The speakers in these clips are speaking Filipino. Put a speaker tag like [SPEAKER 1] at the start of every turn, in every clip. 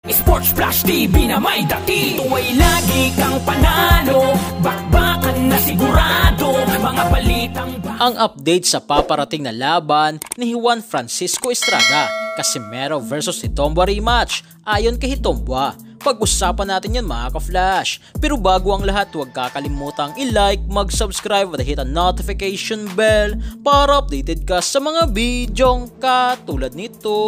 [SPEAKER 1] Sports Flash TV na may dati. Ito ay lagi kang panalo, bakbakan na sigurado, mga balitang
[SPEAKER 2] ang update sa paparating na laban ni Juan Francisco Estrada, Casimero versus Hitomboa rematch. Ayon kay Hitomboa, pag-usapan natin yan mga ka-flash. Pero bago ang lahat, huwag kakalimutang i-like, mag-subscribe at hit ang notification bell para updated ka sa mga bidyong katulad nito.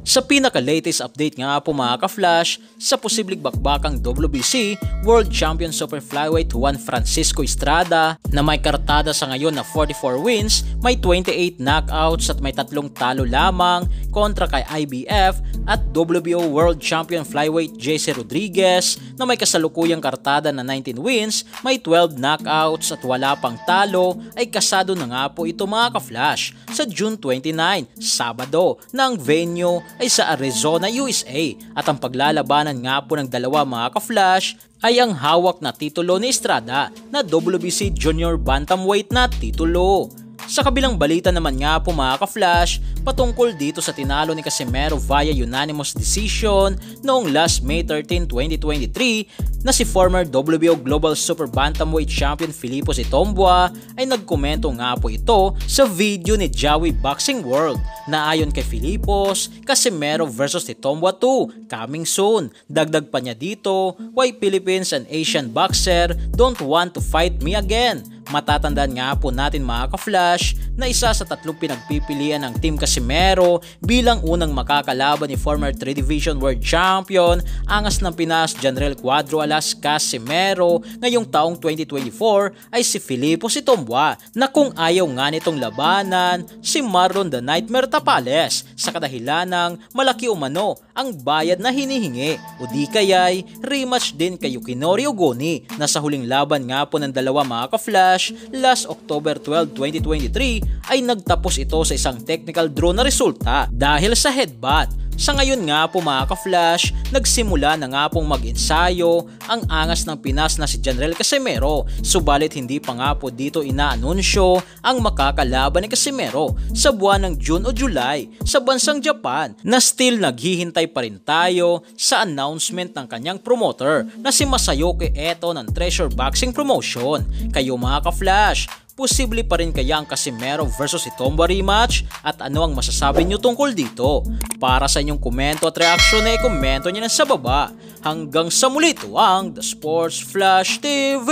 [SPEAKER 2] Sa pinaka-latest update nga po mga ka-flash, sa posibleng bakbakang WBC World Champion Super Flyweight Juan Francisco Estrada na may kartada sa ngayon na 44 wins, may 28 knockouts at may 3 talo lamang kontra kay IBF at WBO World Champion Flyweight JC Rodriguez na may kasalukuyang kartada na 19 wins, may 12 knockouts at wala pang talo, ay kasado na nga po ito mga ka-flash sa June 29, Sabado, ng venue ay sa Arizona, USA, at ang paglalabanan nga po ng dalawa mga ka-flash ay ang hawak na titulo ni Estrada na WBC Junior Bantamweight na titulo. Sa kabilang balita naman nga po mga ka-flash, patungkol dito sa tinalo ni Casimero via unanimous decision noong last May 13, 2023 na si former WBO Global Super Bantamweight Champion Filipos Hitomboa, ay nagkomento nga po ito sa video ni Jowie Boxing World na ayon kay Filipos, Casimero versus Hitomboa 2 coming soon. Dagdag pa niya dito, why Philippines and Asian boxer don't want to fight me again. Matatandaan nga po natin mga ka-flash na isa sa 3 pinagpipilian ng Team Casimero bilang unang makakalaban ni former 3 Division World Champion, angas ng Pinas Janrel Cuadro alas Casimero ngayong taong 2024 ay si Filipos Hitomboa, na kung ayaw nga nitong labanan si Marlon the Nightmare Tapales sa kadahilan ng malaki umano ang bayad na hinihingi, o di kaya'y rematch din kay Yukinori Ogoni na sa huling laban nga po ng dalawa mga ka-flash last October 12, 2023 ay nagtapos ito sa isang technical draw na resulta dahil sa headbutt. Sa ngayon nga po mga ka-flash, nagsimula na nga pong mag-ensayo ang angas ng Pinas na si Janrel Casimero, subalit hindi pa nga po dito inaanunsyo ang makakalaban ni Casimero sa buwan ng June o July sa bansang Japan, na still naghihintay pa rin tayo sa announcement ng kanyang promoter na si Masayoki Eto ng Treasure Boxing Promotion. Kayo mga ka-flash, posible pa rin kaya ang Casimero versus Hitomboa rematch, at ano ang masasabi nyo tungkol dito? Para sa inyong komento at reaksyon ay komento nyo na sa baba. Hanggang sa muli, ito ang The Sports Flash TV.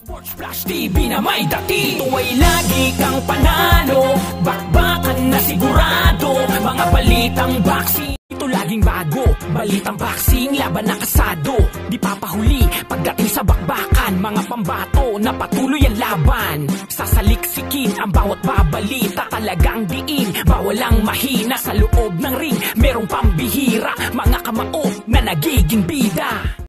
[SPEAKER 1] Sports Flash TV na may dati. Ito ay lagi kang panalo, bakbakan na sigurado, mga balitang boxing. Ito laging bago, balitang boxing, laban na kasado, di papahuli pagdating sa bakbakan, mga pambato na patuloy ang laban. Sasaliksikin ang bawat babalita, talagang diin, bawal ang mahina sa loob ng ring. Merong pambihira, mga kamao na nagiging bida.